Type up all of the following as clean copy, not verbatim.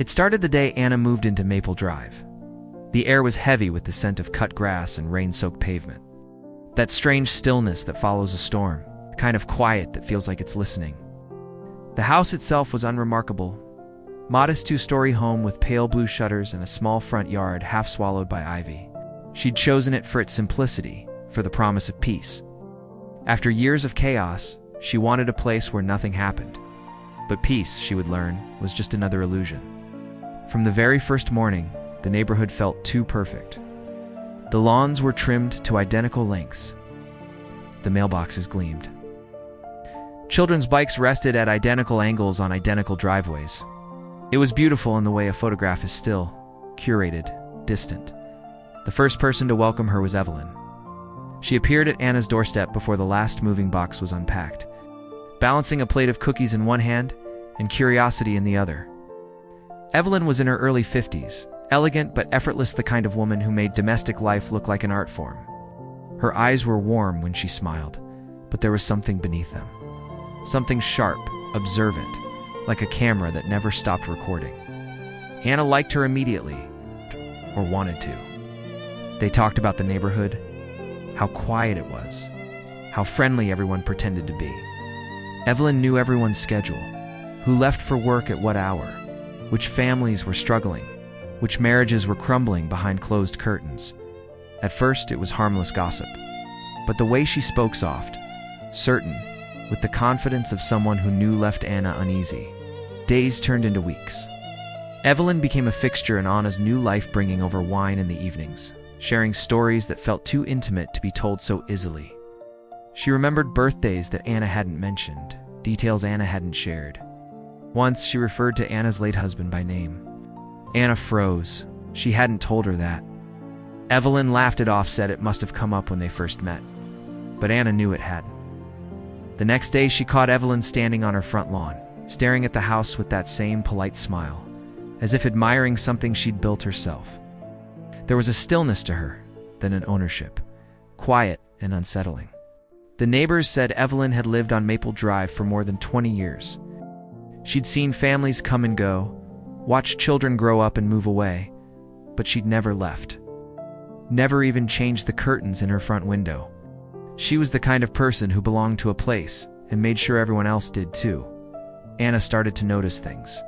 It started the day Anna moved into Maple Drive. The air was heavy with the scent of cut grass and rain-soaked pavement. That strange stillness that follows a storm, the kind of quiet that feels like it's listening. The house itself was unremarkable. Modest two-story home with pale blue shutters and a small front yard half swallowed by ivy. She'd chosen it for its simplicity, for the promise of peace. After years of chaos, she wanted a place where nothing happened. But peace, she would learn, was just another illusion. From the very first morning, the neighborhood felt too perfect. The lawns were trimmed to identical lengths. The mailboxes gleamed. Children's bikes rested at identical angles on identical driveways. It was beautiful in the way a photograph is still, curated, distant. The first person to welcome her was Evelyn. She appeared at Anna's doorstep before the last moving box was unpacked, balancing a plate of cookies in one hand and curiosity in the other. Evelyn was in her early 50s, elegant but effortless, the kind of woman who made domestic life look like an art form. Her eyes were warm when she smiled, but there was something beneath them. Something sharp, observant, like a camera that never stopped recording. Anna liked her immediately, or wanted to. They talked about the neighborhood, how quiet it was, how friendly everyone pretended to be. Evelyn knew everyone's schedule, who left for work at what hour, which families were struggling, which marriages were crumbling behind closed curtains. At first, it was harmless gossip, but the way she spoke soft, certain, with the confidence of someone who knew left Anna uneasy. Days turned into weeks. Evelyn became a fixture in Anna's new life, bringing over wine in the evenings, sharing stories that felt too intimate to be told so easily. She remembered birthdays that Anna hadn't mentioned, details Anna hadn't shared. Once, she referred to Anna's late husband by name. Anna froze. She hadn't told her that. Evelyn laughed it off, said it must have come up when they first met. But Anna knew it hadn't. The next day, she caught Evelyn standing on her front lawn, staring at the house with that same polite smile, as if admiring something she'd built herself. There was a stillness to her, then an ownership, quiet and unsettling. The neighbors said Evelyn had lived on Maple Drive for more than 20 years. She'd seen families come and go, watched children grow up and move away, but she'd never left. Never even changed the curtains in her front window. She was the kind of person who belonged to a place and made sure everyone else did too. Anna started to notice things.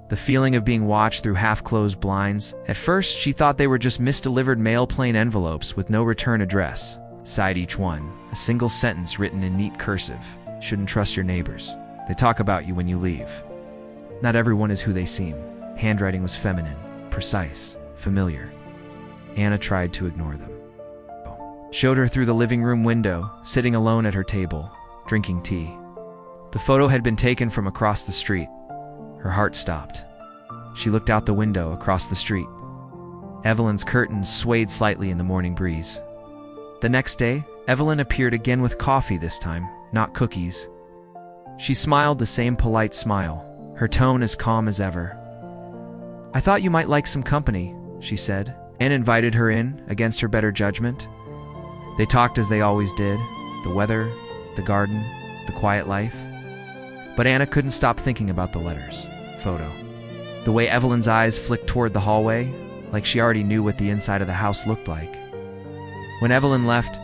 The feeling of being watched through half-closed blinds. At first, she thought they were just misdelivered mail plain envelopes with no return address. Side each one, a single sentence written in neat cursive. Shouldn't trust your neighbors. They talk about you when you leave. Not everyone is who they seem. Handwriting was feminine, precise, familiar. Anna tried to ignore them. Showed her through the living room window, sitting alone at her table, drinking tea. The photo had been taken from across the street. Her heart stopped. She looked out the window across the street. Evelyn's curtains swayed slightly in the morning breeze. The next day, Evelyn appeared again with coffee this time, not cookies. She smiled the same polite smile, her tone as calm as ever. "I thought you might like some company," she said, and invited her in, against her better judgment. They talked as they always did, the weather, the garden, the quiet life. But Anna couldn't stop thinking about the letters, photo. The way Evelyn's eyes flicked toward the hallway, like she already knew what the inside of the house looked like. When Evelyn left,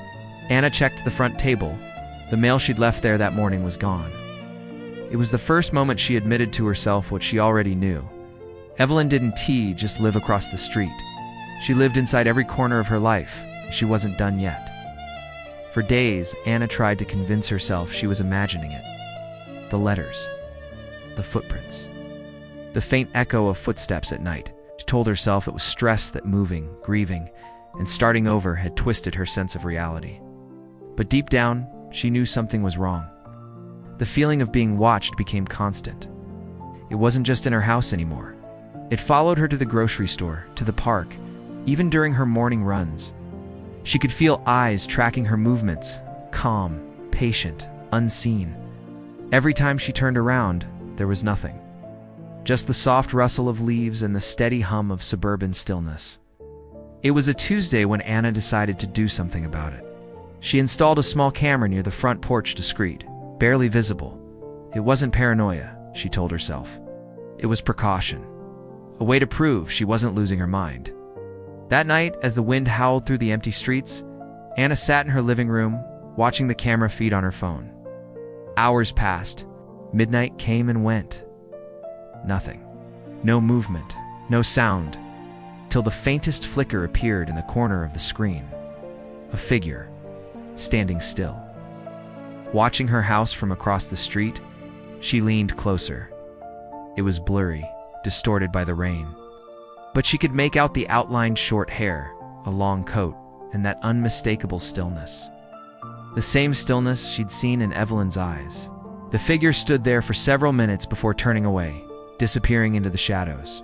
Anna checked the front table. The mail she'd left there that morning was gone. It was the first moment she admitted to herself what she already knew. Evelyn didn't just live across the street. She lived inside every corner of her life, and she wasn't done yet. For days, Anna tried to convince herself she was imagining it. The letters, the footprints, the faint echo of footsteps at night. She told herself it was stress that moving, grieving, and starting over had twisted her sense of reality. But deep down, she knew something was wrong. The feeling of being watched became constant. It wasn't just in her house anymore. It followed her to the grocery store, to the park, even during her morning runs. She could feel eyes tracking her movements, calm, patient, unseen. Every time she turned around, there was nothing. Just the soft rustle of leaves and the steady hum of suburban stillness. It was a Tuesday when Anna decided to do something about it. She installed a small camera near the front porch, discreet, barely visible. It wasn't paranoia, she told herself. It was precaution. a way to prove she wasn't losing her mind. That night, as the wind howled through the empty streets, Anna sat in her living room, watching the camera feed on her phone. Hours passed. Midnight came and went. Nothing. No movement, no sound, till the faintest flicker appeared in the corner of the screen. A figure, standing still. Watching her house from across the street, she leaned closer. It was blurry, distorted by the rain, but she could make out the outlined short hair, a long coat, and that unmistakable stillness. The same stillness she'd seen in Evelyn's eyes. The figure stood there for several minutes before turning away, disappearing into the shadows.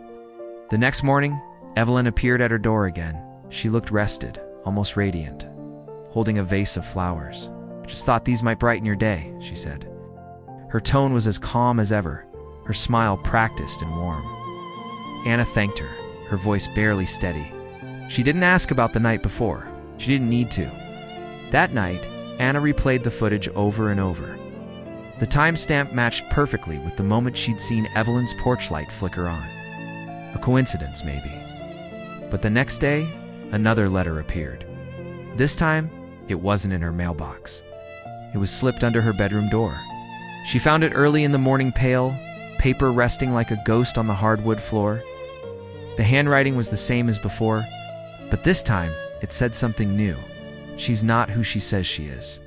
The next morning, Evelyn appeared at her door again. She looked rested, almost radiant, holding a vase of flowers. "Just thought these might brighten your day," she said. Her tone was as calm as ever, her smile practiced and warm. Anna thanked her, her voice barely steady. She didn't ask about the night before. She didn't need to. That night, Anna replayed the footage over and over. The timestamp matched perfectly with the moment she'd seen Evelyn's porch light flicker on. A coincidence, maybe. But the next day, another letter appeared. This time, it wasn't in her mailbox. It was slipped under her bedroom door. She found it early in the morning, pale, paper resting like a ghost on the hardwood floor. The handwriting was the same as before, but this time, it said something new. "She's not who she says she is."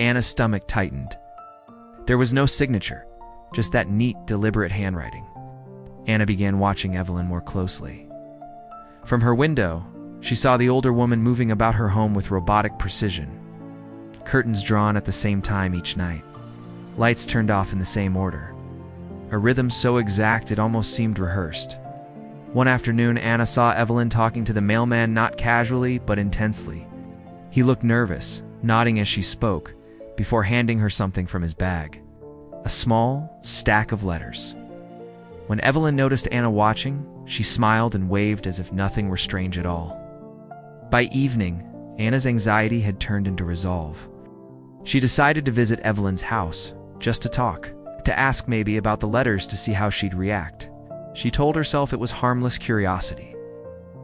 Anna's stomach tightened. There was no signature, just that neat, deliberate handwriting. Anna began watching Evelyn more closely. From her window, she saw the older woman moving about her home with robotic precision. Curtains drawn at the same time each night. Lights turned off in the same order. A rhythm so exact it almost seemed rehearsed. One afternoon, Anna saw Evelyn talking to the mailman, not casually, but intensely. He looked nervous, nodding as she spoke, before handing her something from his bag. A small stack of letters. When Evelyn noticed Anna watching, she smiled and waved as if nothing were strange at all. By evening, Anna's anxiety had turned into resolve. She decided to visit Evelyn's house, just to talk, to ask maybe about the letters to see how she'd react. She told herself it was harmless curiosity,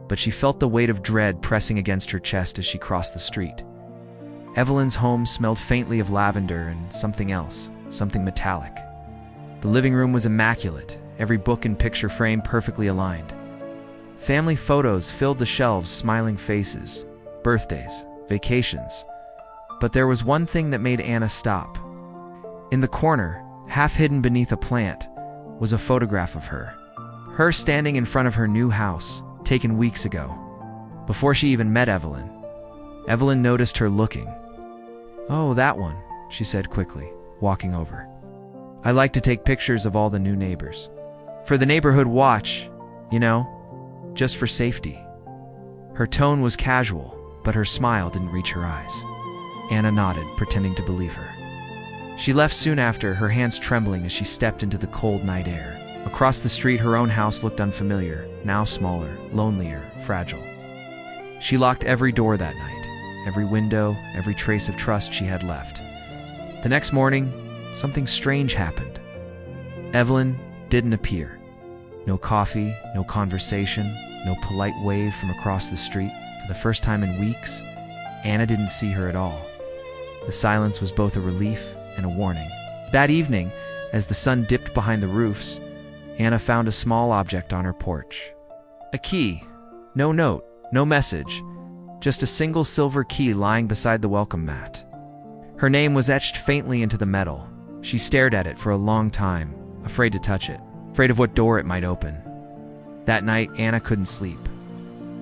but she felt the weight of dread pressing against her chest as she crossed the street. Evelyn's home smelled faintly of lavender and something else, something metallic. The living room was immaculate, every book and picture frame perfectly aligned. Family photos filled the shelves, smiling faces, birthdays, vacations. But there was one thing that made Anna stop. In the corner, half hidden beneath a plant, was a photograph of her. Her standing in front of her new house, taken weeks ago. Before she even met Evelyn. Evelyn noticed her looking. "Oh, that one," she said quickly, walking over. "I like to take pictures of all the new neighbors. For the neighborhood watch, you know, just for safety." Her tone was casual, but her smile didn't reach her eyes. Anna nodded, pretending to believe her. She left soon after, her hands trembling as she stepped into the cold night air. Across the street, her own house looked unfamiliar, now smaller, lonelier, fragile. She locked every door that night, every window, every trace of trust she had left. The next morning, something strange happened. Evelyn didn't appear. No coffee, no conversation, no polite wave from across the street. For the first time in weeks, Anna didn't see her at all. The silence was both a relief and a warning. That evening, as the sun dipped behind the roofs, Anna found a small object on her porch. A key. No note, no message, just a single silver key lying beside the welcome mat. Her name was etched faintly into the metal. She stared at it for a long time, afraid to touch it, afraid of what door it might open. That night, Anna couldn't sleep.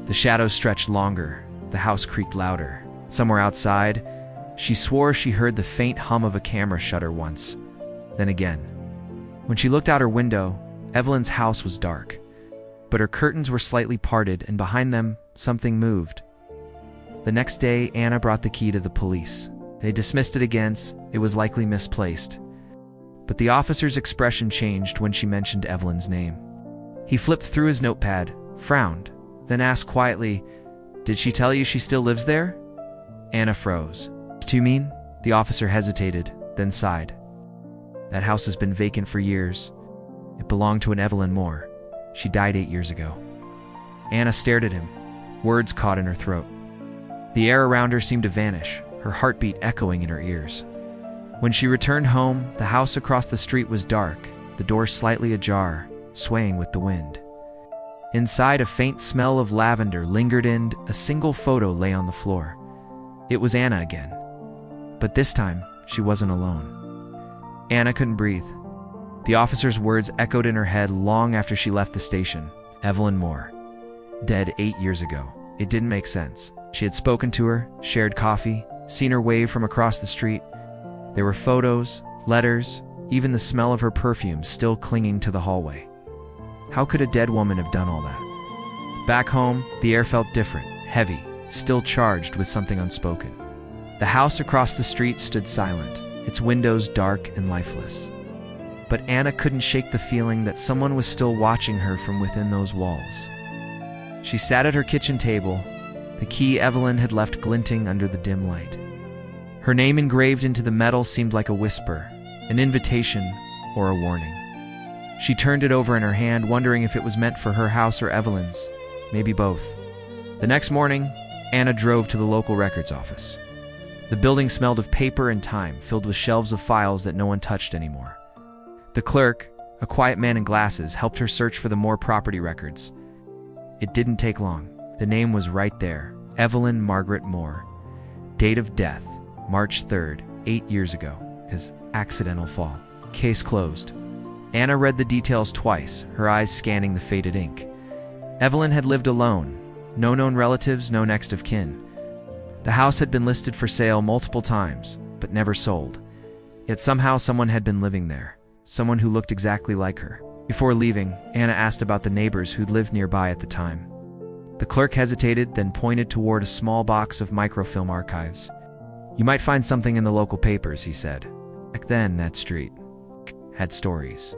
The shadows stretched longer, the house creaked louder. Somewhere outside, she swore she heard the faint hum of a camera shutter once, then again. When she looked out her window, Evelyn's house was dark, but her curtains were slightly parted, and behind them, something moved. The next day, Anna brought the key to the police. They dismissed it again, it was likely misplaced. But the officer's expression changed when she mentioned Evelyn's name. He flipped through his notepad, frowned, then asked quietly, "Did she tell you she still lives there?" Anna froze. "Do you mean?" The officer hesitated, then sighed. "That house has been vacant for years. It belonged to an Evelyn Moore. She died 8 years ago. Anna stared at him, words caught in her throat. The air around her seemed to vanish, her heartbeat echoing in her ears. When she returned home, the house across the street was dark, the door slightly ajar, swaying with the wind. Inside, a faint smell of lavender lingered and a single photo lay on the floor. It was Anna again. But this time, she wasn't alone. Anna couldn't breathe. The officer's words echoed in her head long after she left the station. Evelyn Moore. Dead 8 years ago. It didn't make sense. She had spoken to her, shared coffee, seen her wave from across the street. There were photos, letters, even the smell of her perfume still clinging to the hallway. How could a dead woman have done all that? Back home, the air felt different, heavy, still charged with something unspoken. The house across the street stood silent, its windows dark and lifeless. But Anna couldn't shake the feeling that someone was still watching her from within those walls. She sat at her kitchen table, the key Evelyn had left glinting under the dim light. Her name engraved into the metal seemed like a whisper, an invitation, or a warning. She turned it over in her hand, wondering if it was meant for her house or Evelyn's, maybe both. The next morning, Anna drove to the local records office. The building smelled of paper and time, filled with shelves of files that no one touched anymore. The clerk, a quiet man in glasses, helped her search for the Moore property records. It didn't take long. The name was right there, Evelyn Margaret Moore. Date of death, March 3rd, 8 years ago, accidental fall. Case closed. Anna read the details twice, her eyes scanning the faded ink. Evelyn had lived alone, no known relatives, no next of kin. The house had been listed for sale multiple times, but never sold. Yet somehow someone had been living there, someone who looked exactly like her. Before leaving, Anna asked about the neighbors who'd lived nearby at the time. The clerk hesitated, then pointed toward a small box of microfilm archives. "You might find something in the local papers," he said. Back then, that street had stories.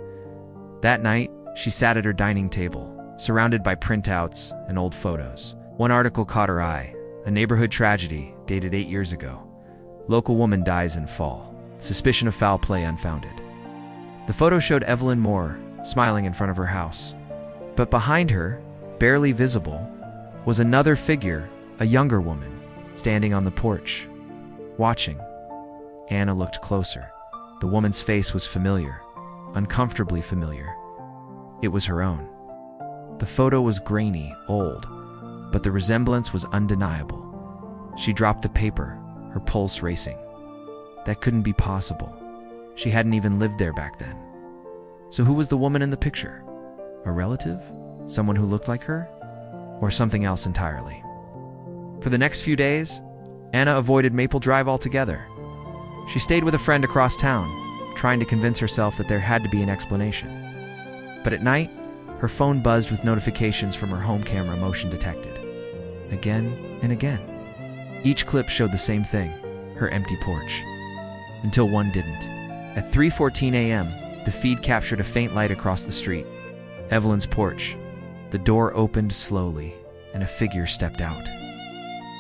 That night, she sat at her dining table, surrounded by printouts and old photos. One article caught her eye, a neighborhood tragedy dated 8 years ago. Local woman dies in fall. Suspicion of foul play unfounded. The photo showed Evelyn Moore smiling in front of her house. But behind her, barely visible, was another figure, a younger woman, standing on the porch, watching. Anna looked closer. The woman's face was familiar, uncomfortably familiar. It was her own. The photo was grainy, old, but the resemblance was undeniable. She dropped the paper, her pulse racing. That couldn't be possible. She hadn't even lived there back then. So who was the woman in the picture? A relative? Someone who looked like her? Or something else entirely? For the next few days, Anna avoided Maple Drive altogether. She stayed with a friend across town, trying to convince herself that there had to be an explanation. But at night, her phone buzzed with notifications from her home camera, motion detected. Again and again. Each clip showed the same thing, her empty porch. Until one didn't. At 3:14 a.m., the feed captured a faint light across the street. Evelyn's porch. The door opened slowly, and a figure stepped out.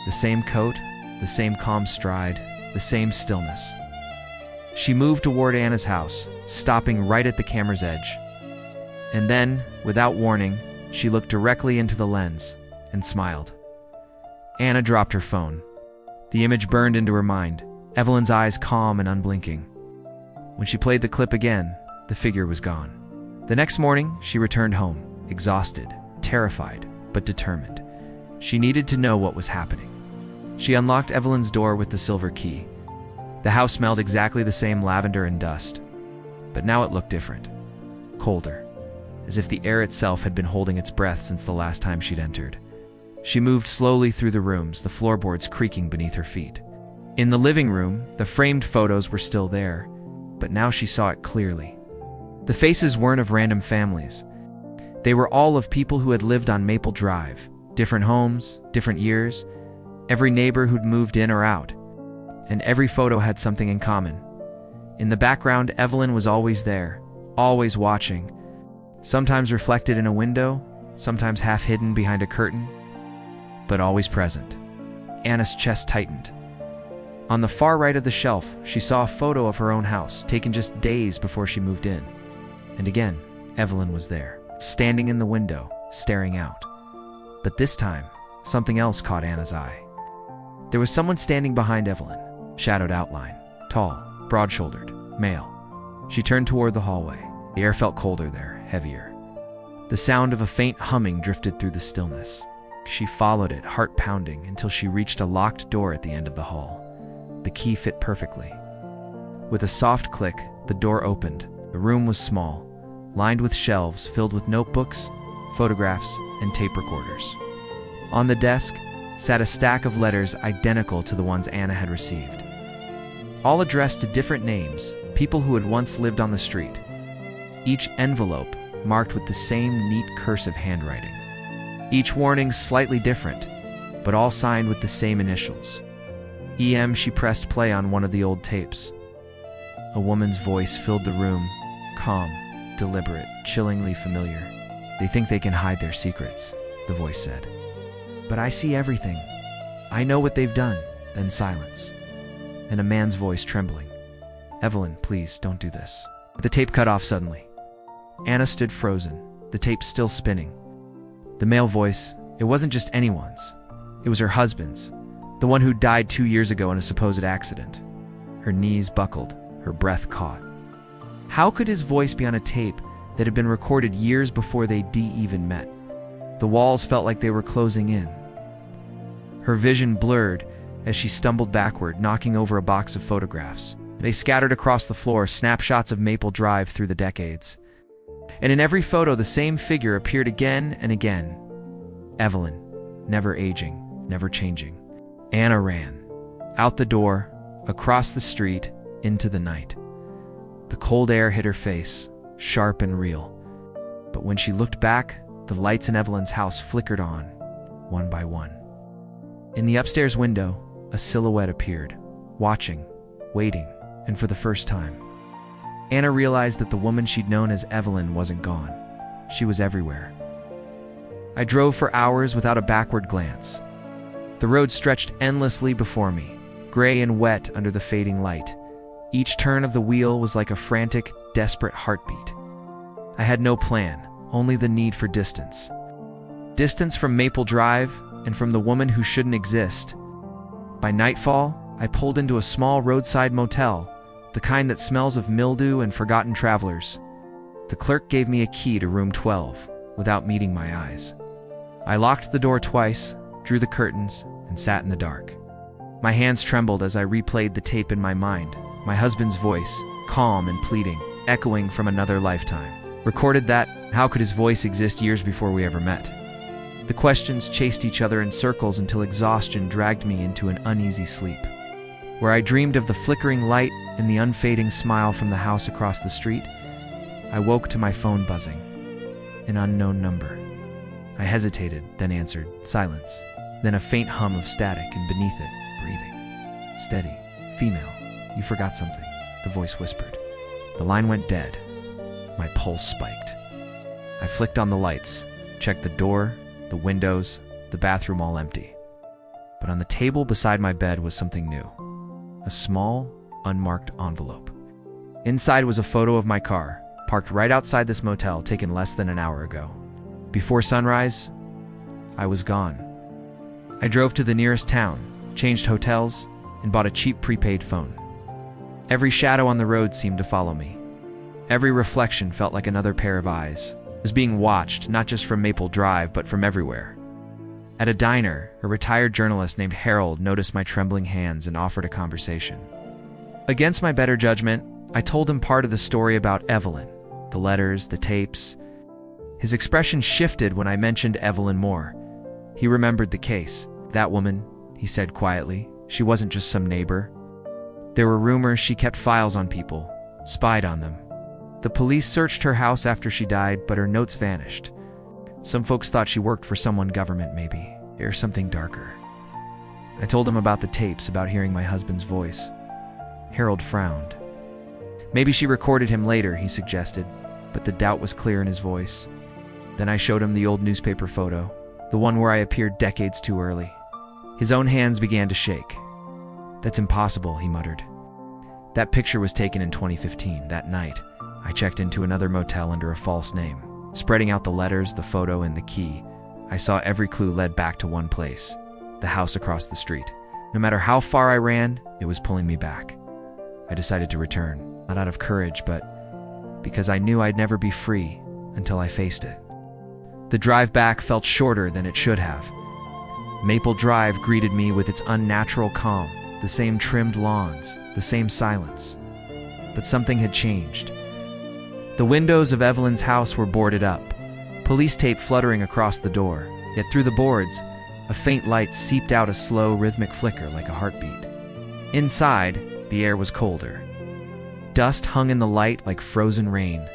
The same coat, the same calm stride, the same stillness. She moved toward Anna's house, stopping right at the camera's edge. And then, without warning, she looked directly into the lens and smiled. Anna dropped her phone. The image burned into her mind, Evelyn's eyes calm and unblinking. When she played the clip again, the figure was gone. The next morning, she returned home, exhausted, terrified, but determined. She needed to know what was happening. She unlocked Evelyn's door with the silver key. The house smelled exactly the same, lavender and dust. But now it looked different. Colder. As if the air itself had been holding its breath since the last time she'd entered. She moved slowly through the rooms, the floorboards creaking beneath her feet. In the living room, the framed photos were still there, but now she saw it clearly. The faces weren't of random families. They were all of people who had lived on Maple Drive. Different homes, different years, every neighbor who'd moved in or out. And every photo had something in common. In the background, Evelyn was always there, always watching. Sometimes reflected in a window, sometimes half hidden behind a curtain, but always present. Anna's chest tightened. On the far right of the shelf, she saw a photo of her own house, taken just days before she moved in. And again, Evelyn was there. standing in the window, staring out. But this time, something else caught Anna's eye. There was someone standing behind Evelyn, shadowed outline, tall, broad-shouldered, male. She turned toward the hallway. The air felt colder there, heavier. The sound of a faint humming drifted through the stillness. She followed it, heart pounding, until she reached a locked door at the end of the hall. The key fit perfectly. With a soft click, the door opened. The room was small, lined with shelves filled with notebooks, photographs, and tape recorders. On the desk sat a stack of letters identical to the ones Anna had received. All addressed to different names, people who had once lived on the street. Each envelope marked with the same neat cursive handwriting. Each warning slightly different, but all signed with the same initials. EM. She pressed play on one of the old tapes. A woman's voice filled the room, calm, deliberate, chillingly familiar. "They think they can hide their secrets," the voice said. "But I see everything. I know what they've done." Then silence. And a man's voice trembling. "Evelyn, please, don't do this." The tape cut off suddenly. Anna stood frozen, the tape still spinning. The male voice, it wasn't just anyone's. It was her husband's, the one who died 2 years ago in a supposed accident. Her knees buckled, her breath caught. How could his voice be on a tape that had been recorded years before they even met? The walls felt like they were closing in. Her vision blurred as she stumbled backward, knocking over a box of photographs. They scattered across the floor, snapshots of Maple Drive through the decades. And in every photo, the same figure appeared again and again. Evelyn, never aging, never changing. Anna ran. Out the door, across the street, into the night. The cold air hit her face, sharp and real. But when she looked back, the lights in Evelyn's house flickered on, one by one. In the upstairs window, a silhouette appeared, watching, waiting, and for the first time, Anna realized that the woman she'd known as Evelyn wasn't gone. She was everywhere. I drove for hours without a backward glance. The road stretched endlessly before me, gray and wet under the fading light. Each turn of the wheel was like a frantic, desperate heartbeat. I had no plan, only the need for distance. Distance from Maple Drive and from the woman who shouldn't exist. By nightfall, I pulled into a small roadside motel, the kind that smells of mildew and forgotten travelers. The clerk gave me a key to room 12, without meeting my eyes. I locked the door twice, drew the curtains, and sat in the dark. My hands trembled as I replayed the tape in my mind, my husband's voice, calm and pleading, echoing from another lifetime. Recorded that, how could his voice exist years before we ever met? The questions chased each other in circles until exhaustion dragged me into an uneasy sleep, where I dreamed of the flickering light and the unfading smile from the house across the street. I woke to my phone buzzing. An unknown number. I hesitated, then answered. Silence. Then a faint hum of static, and beneath it, breathing. "Steady. Female. You forgot something," the voice whispered. The line went dead. My pulse spiked. I flicked on the lights, checked the door, the windows, the bathroom all empty. But on the table beside my bed was something new. A small, unmarked envelope. Inside was a photo of my car, parked right outside this motel, taken less than an hour ago. Before sunrise, I was gone. I drove to the nearest town, changed hotels, and bought a cheap prepaid phone. Every shadow on the road seemed to follow me. Every reflection felt like another pair of eyes. I was being watched, not just from Maple Drive, but from everywhere. At a diner, a retired journalist named Harold noticed my trembling hands and offered a conversation. Against my better judgment, I told him part of the story about Evelyn, the letters, the tapes. His expression shifted when I mentioned Evelyn Moore. He remembered the case. "That woman," he said quietly, "she wasn't just some neighbor. There were rumors she kept files on people, spied on them. The police searched her house after she died, but her notes vanished. Some folks thought she worked for someone government, maybe, or something darker." I told him about the tapes, about hearing my husband's voice. Harold frowned. "Maybe she recorded him later," he suggested, but the doubt was clear in his voice. Then I showed him the old newspaper photo, the one where I appeared decades too early. His own hands began to shake. "That's impossible," he muttered. "That picture was taken in 2015, that night. I checked into another motel under a false name. Spreading out the letters, the photo, and the key, I saw every clue led back to one place, the house across the street. No matter how far I ran, it was pulling me back. I decided to return, not out of courage, but because I knew I'd never be free until I faced it. The drive back felt shorter than it should have. Maple Drive greeted me with its unnatural calm, the same trimmed lawns, the same silence. But something had changed. The windows of Evelyn's house were boarded up, police tape fluttering across the door, yet through the boards, a faint light seeped out a slow, rhythmic flicker like a heartbeat. Inside, the air was colder. Dust hung in the light like frozen rain.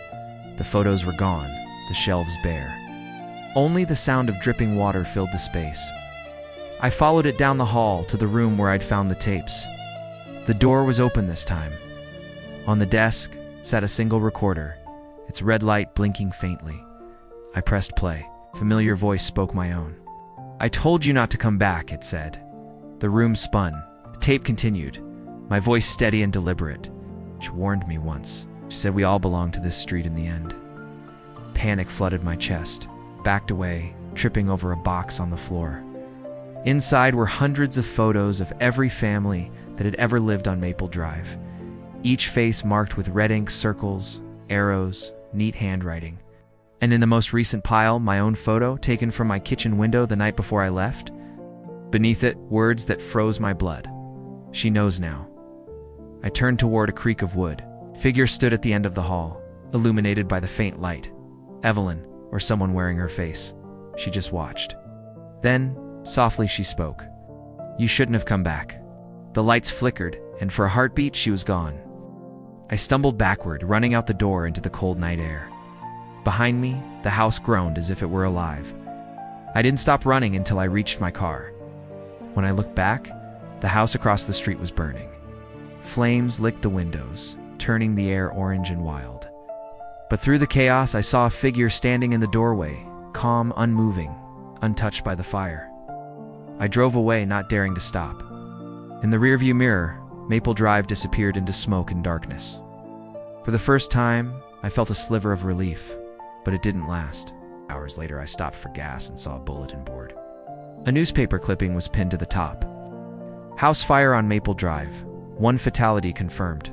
The photos were gone, the shelves bare. Only the sound of dripping water filled the space. I followed it down the hall to the room where I'd found the tapes. The door was open this time. On the desk sat a single recorder, its red light blinking faintly. I pressed play. Familiar voice spoke my own. "I told you not to come back," it said. The room spun. The tape continued, my voice steady and deliberate. She warned me once. She said we all belong to this street in the end. Panic flooded my chest. Backed away, tripping over a box on the floor. Inside were hundreds of photos of every family that had ever lived on Maple Drive. Each face marked with red ink circles, arrows, neat handwriting. And in the most recent pile, my own photo, taken from my kitchen window the night before I left. Beneath it, words that froze my blood. "She knows now." I turned toward a creak of wood. Figure stood at the end of the hall, illuminated by the faint light. Evelyn, or someone wearing her face. She just watched. Then, softly she spoke. "You shouldn't have come back." The lights flickered, and for a heartbeat, she was gone. I stumbled backward, running out the door into the cold night air. Behind me, the house groaned as if it were alive. I didn't stop running until I reached my car. When I looked back, the house across the street was burning. Flames licked the windows, turning the air orange and wild. But through the chaos, I saw a figure standing in the doorway, calm, unmoving, untouched by the fire. I drove away, not daring to stop. In the rearview mirror, Maple Drive disappeared into smoke and darkness. For the first time, I felt a sliver of relief, but it didn't last. Hours later, I stopped for gas and saw a bulletin board. A newspaper clipping was pinned to the top. "House fire on Maple Drive. One fatality confirmed."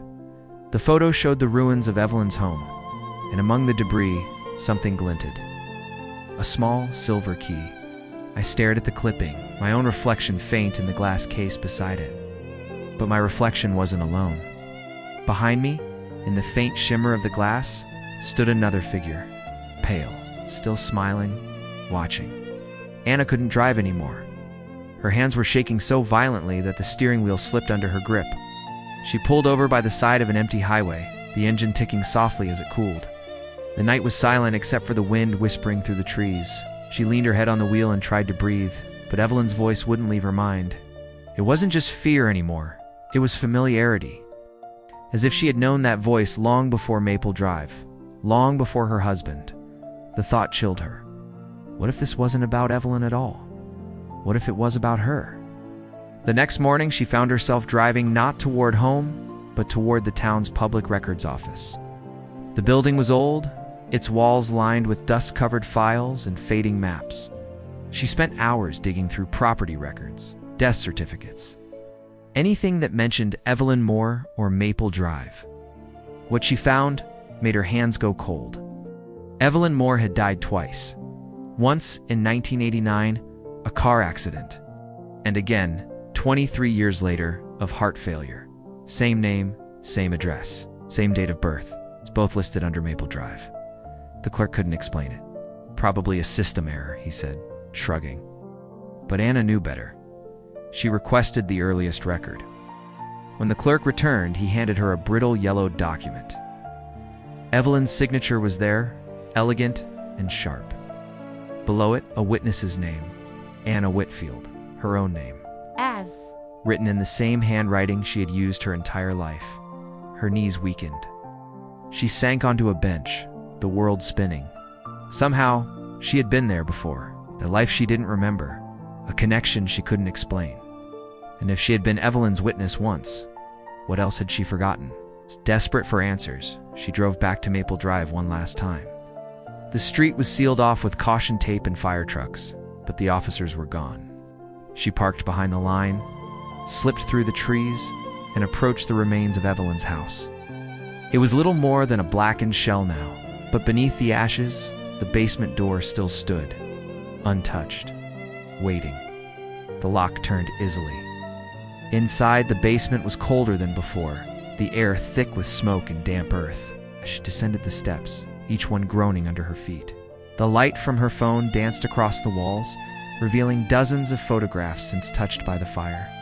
The photo showed the ruins of Evelyn's home, and among the debris, something glinted. A small silver key. I stared at the clipping, my own reflection faint in the glass case beside it. But my reflection wasn't alone. Behind me, in the faint shimmer of the glass, stood another figure, pale, still smiling, watching. Anna couldn't drive anymore. Her hands were shaking so violently that the steering wheel slipped under her grip. She pulled over by the side of an empty highway, the engine ticking softly as it cooled. The night was silent except for the wind whispering through the trees. She leaned her head on the wheel and tried to breathe, but Evelyn's voice wouldn't leave her mind. It wasn't just fear anymore, it was familiarity. As if she had known that voice long before Maple Drive, long before her husband. The thought chilled her. What if this wasn't about Evelyn at all? What if it was about her? The next morning, she found herself driving not toward home, but toward the town's public records office. The building was old, its walls lined with dust-covered files and fading maps. She spent hours digging through property records, death certificates, anything that mentioned Evelyn Moore or Maple Drive. What she found made her hands go cold. Evelyn Moore had died twice. Once in 1989, a car accident, and again, 23 years later, of heart failure. Same name, same address, same date of birth. It's both listed under Maple Drive. The clerk couldn't explain it. "Probably a system error," he said, shrugging. But Anna knew better. She requested the earliest record. When the clerk returned, he handed her a brittle yellow document. Evelyn's signature was there, elegant and sharp. Below it, a witness's name, Anna Whitfield, her own name. As Written in the same handwriting she had used her entire life. Her knees weakened. She sank onto a bench, the world spinning. Somehow, she had been there before, a life she didn't remember, a connection she couldn't explain. And if she had been Evelyn's witness once, what else had she forgotten? Desperate for answers, she drove back to Maple Drive one last time. The street was sealed off with caution tape and fire trucks, but the officers were gone. She parked behind the line, slipped through the trees, and approached the remains of Evelyn's house. It was little more than a blackened shell now, but beneath the ashes, the basement door still stood, untouched, waiting. The lock turned easily. Inside, the basement was colder than before, the air thick with smoke and damp earth. She descended the steps, each one groaning under her feet. The light from her phone danced across the walls, revealing dozens of photographs since touched by the fire.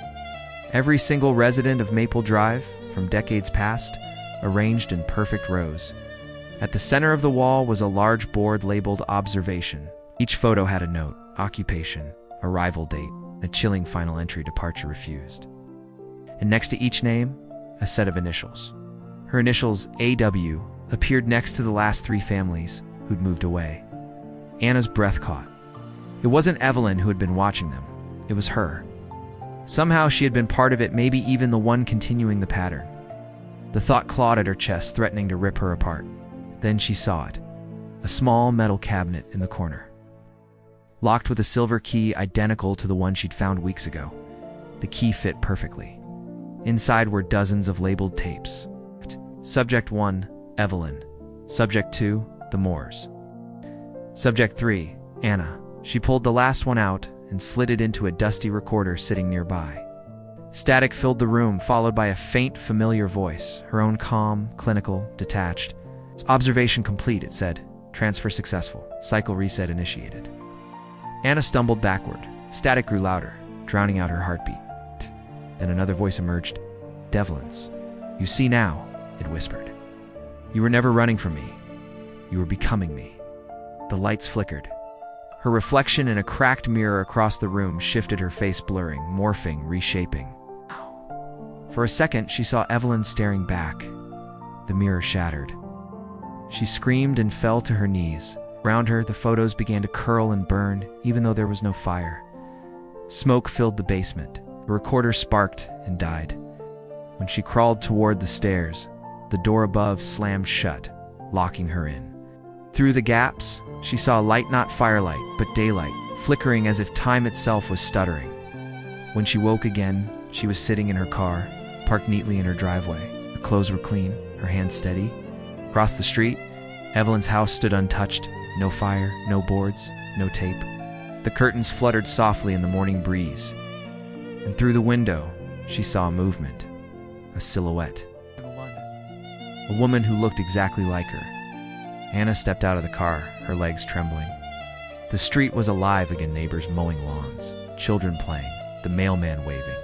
Every single resident of Maple Drive, from decades past, arranged in perfect rows. At the center of the wall was a large board labeled Observation. Each photo had a note, occupation, arrival date, a chilling final entry: departure refused. And next to each name, a set of initials. Her initials, AW, appeared next to the last three families who'd moved away. Anna's breath caught. It wasn't Evelyn who had been watching them. It was her. Somehow she had been part of it, maybe even the one continuing the pattern. The thought clawed at her chest, threatening to rip her apart. Then she saw it. A small metal cabinet in the corner. Locked with a silver key identical to the one she'd found weeks ago. The key fit perfectly. Inside were dozens of labeled tapes. Subject 1, Evelyn. Subject 2, the Moores. Subject 3, Anna. She pulled the last one out and slid it into a dusty recorder sitting nearby. Static filled the room, followed by a faint, familiar voice, her own calm, clinical, detached. Observation complete, it said. Transfer successful. Cycle reset initiated. Anna stumbled backward. Static grew louder, drowning out her heartbeat. Then another voice emerged. Devlin's. You see now, it whispered. You were never running from me. You were becoming me. The lights flickered. Her reflection in a cracked mirror across the room shifted, her face blurring, morphing, reshaping. For a second, she saw Evelyn staring back. The mirror shattered. She screamed and fell to her knees. Around her, the photos began to curl and burn, even though there was no fire. Smoke filled the basement. The recorder sparked and died. When she crawled toward the stairs, the door above slammed shut, locking her in. Through the gaps, she saw light, not firelight, but daylight, flickering as if time itself was stuttering. When she woke again, she was sitting in her car, parked neatly in her driveway. Her clothes were clean, her hands steady. Across the street, Evelyn's house stood untouched. No fire, no boards, no tape. The curtains fluttered softly in the morning breeze. And through the window, she saw movement, a silhouette. A woman who looked exactly like her. Anna stepped out of the car, her legs trembling. The street was alive again, neighbors mowing lawns, children playing, the mailman waving.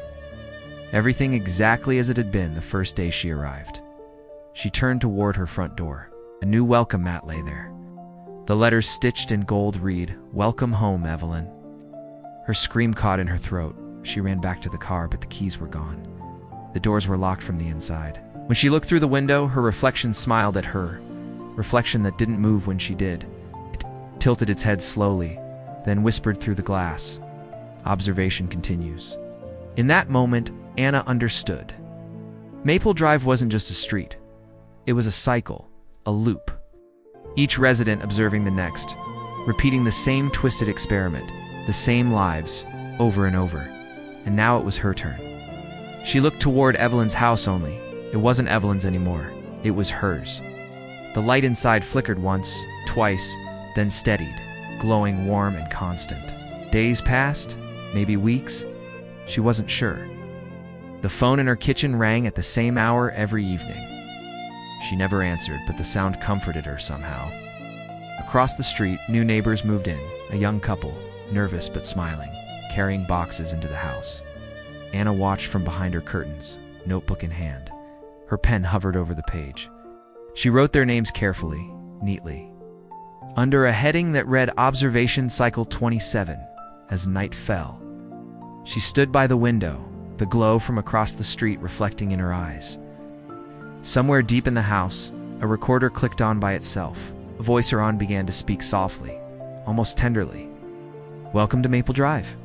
Everything exactly as it had been the first day she arrived. She turned toward her front door. A new welcome mat lay there. The letters stitched in gold read, "Welcome home, Evelyn." Her scream caught in her throat. She ran back to the car, but the keys were gone. The doors were locked from the inside. When she looked through the window, her reflection smiled at her. Reflection that didn't move when she did. It tilted its head slowly, then whispered through the glass. Observation continues. In that moment, Anna understood. Maple Drive wasn't just a street. It was a cycle, a loop. Each resident observing the next, repeating the same twisted experiment, the same lives, over and over. And now it was her turn. She looked toward Evelyn's house only. It wasn't Evelyn's anymore. It was hers. The light inside flickered once, twice, then steadied, glowing warm and constant. Days passed, maybe weeks. She wasn't sure. The phone in her kitchen rang at the same hour every evening. She never answered, but the sound comforted her somehow. Across the street, new neighbors moved in, a young couple, nervous but smiling, carrying boxes into the house. Anna watched from behind her curtains, notebook in hand. Her pen hovered over the page. She wrote their names carefully, neatly. Under a heading that read Observation Cycle 27, as night fell. She stood by the window, the glow from across the street reflecting in her eyes. Somewhere deep in the house, a recorder clicked on by itself. A voice her on began to speak softly, almost tenderly. "Welcome to Maple Drive."